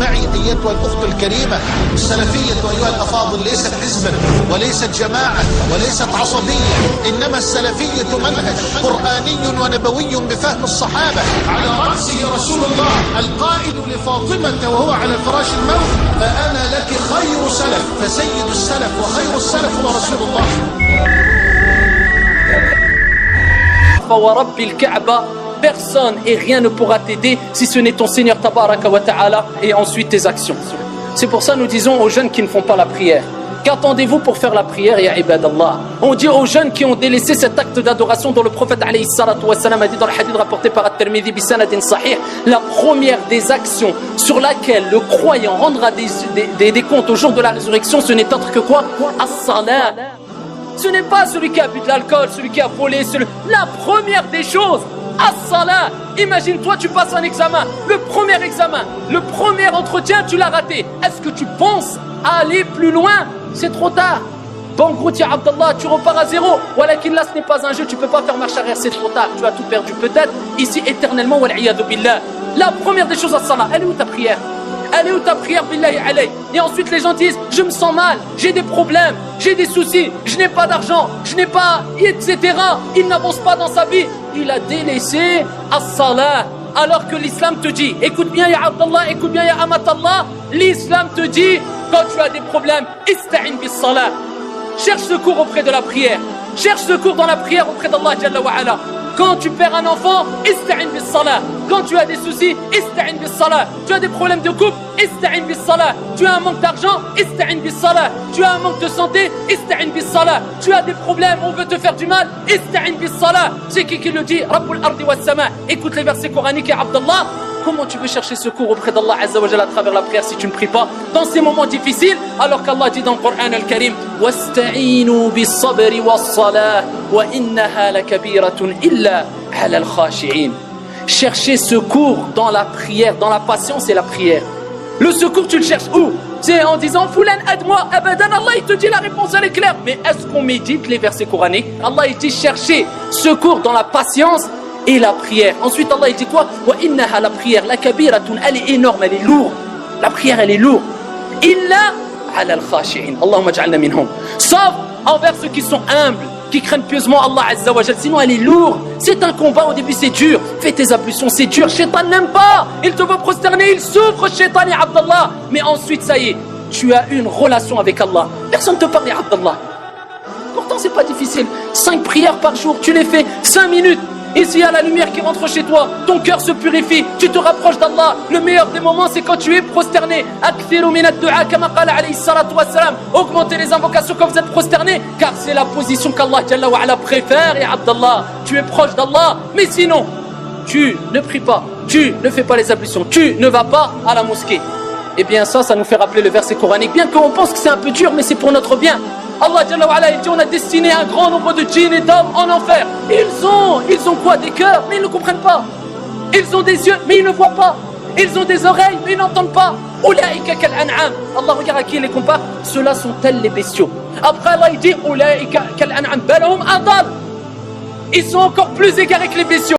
معي أيتها الأخت الكريمة، السلفية أيها الأفاضل ليست حزبا وليست جماعة وليست عصبية، إنما السلفية منهج قرآني ونبوي بفهم الصحابة، على رأسه رسول الله القائد لفاطمة وهو على فراش الموت: فأنا لك خير سلف. فسيد السلف وخير السلف هو رسول الله. فورب الكعبة personne et rien ne pourra t'aider si ce n'est ton Seigneur Tabaraka wa Ta'ala et ensuite tes actions. C'est pour ça que nous disons aux jeunes qui ne font pas la prière: qu'attendez-vous pour faire la prière, ya ibadallah? On dit aux jeunes qui ont délaissé cet acte d'adoration dont le prophète alayhi salatu wa salam a dit dans le hadith rapporté par At-Tirmidhi bi sanadin sahih: la première des actions sur laquelle le croyant rendra des comptes au jour de la résurrection, ce n'est autre que quoi? As-salat. Ce n'est pas celui qui a bu de l'alcool, celui qui a volé, la première des choses, as-salat. Imagine-toi, tu passes un examen, le premier entretien, tu l'as raté. Est-ce que tu penses à aller plus loin? C'est trop tard. Bonne route, ya Abdallah, tu repars à zéro. Walakin là, ce n'est pas un jeu, tu ne peux pas faire marche arrière, c'est trop tard. Tu as tout perdu, peut-être, ici, éternellement, wal'iyadu billah. La première des choses, as-salat. Elle est où ta prière? Elle est où ta prière, billahi alayh? Et ensuite les gens disent: je me sens mal, j'ai des problèmes, j'ai des soucis, je n'ai pas d'argent, je n'ai pas, etc. Il n'avance pas dans sa vie. Il a délaissé as-salah. Alors que l'islam te dit, écoute bien ya Abdallah, écoute bien ya Amatallah, l'islam te dit, quand tu as des problèmes, ista'in bis-salah. Cherche secours auprès de la prière. Cherche secours dans la prière auprès d'Allah Jalla wa Ala. Quand tu perds un enfant, ista'in bis-salah. Quand tu as des soucis, ista'in bis-salah. Tu as des problèmes de couple, ista'in bis-salah. Tu as un manque d'argent, ista'in bis-salah. Tu as un manque de santé, ista'in bis-salah. Tu as des problèmes, on veut te faire du mal, ista'in bis-salah. C'est qui le dit? Rabbul ardi was sama. Écoute les versets coraniques et Abdallah. Comment tu veux chercher secours auprès d'Allah Azza wa Jalla à travers la prière si tu ne pries pas dans ces moments difficiles, alors qu'Allah dit dans le Coran al-Karim: wasta'inu bis-sabri was-salah wa innaha lakabiratun illa 'ala al-khashi'in. Chercher secours dans la prière, dans la patience et la prière. Le secours, tu le cherches où? C'est en disant: Foulan, aide-moi. Abadan, Allah il te dit la réponse, elle est claire. Mais est-ce qu'on médite les versets coraniques? Allah il dit chercher secours dans la patience et la prière. Ensuite Allah il dit quoi? Wa innaha, la prière, la kabiratun, elle est énorme, elle est lourde. La prière elle est lourde. Illa ala al-khashi'in. Allahumma ij'alna minhum. Sauf envers ceux qui sont humbles, qui craignent pieusement Allah Azza wa Jalla. Sinon elle est lourde. C'est un combat, au début c'est dur. Fais tes ablutions, c'est dur. Shaitan n'aime pas. Il te veut prosterner, il souffre, Shaitan et Abdallah. Mais ensuite ça y est, tu as une relation avec Allah. Personne ne te parle, Abdallah. Pourtant c'est pas difficile. 5 prières par jour, tu les fais 5 minutes. Ici, il y a la lumière qui rentre chez toi, ton cœur se purifie, tu te rapproches d'Allah. Le meilleur des moments, c'est quand tu es prosterné. Akthiru min ad-du'a kama qala alayhi salatu wa salam. Augmentez les invocations quand vous êtes prosterné, car c'est la position qu'Allah Jalla wa Ala préfère. Et Abdallah, tu es proche d'Allah. Mais sinon, tu ne pries pas, tu ne fais pas les ablutions, tu ne vas pas à la mosquée. Eh bien ça nous fait rappeler le verset coranique. Bien qu'on pense que c'est un peu dur, mais c'est pour notre bien. Allah Jalla wa Ala, il dit: on a destiné un grand nombre de djinns et d'hommes en enfer. Ils ont quoi? Des cœurs, mais ils ne comprennent pas. Ils ont des yeux, mais ils ne voient pas. Ils ont des oreilles, mais ils n'entendent pas. Ulaïka kal an'am. Allah regarde à qui il les compare. Ceux-là sont tels les bestiaux. Après Allah il dit: Ulaïka kal an'am balhum adal. Ils sont encore plus égarés que les bestiaux.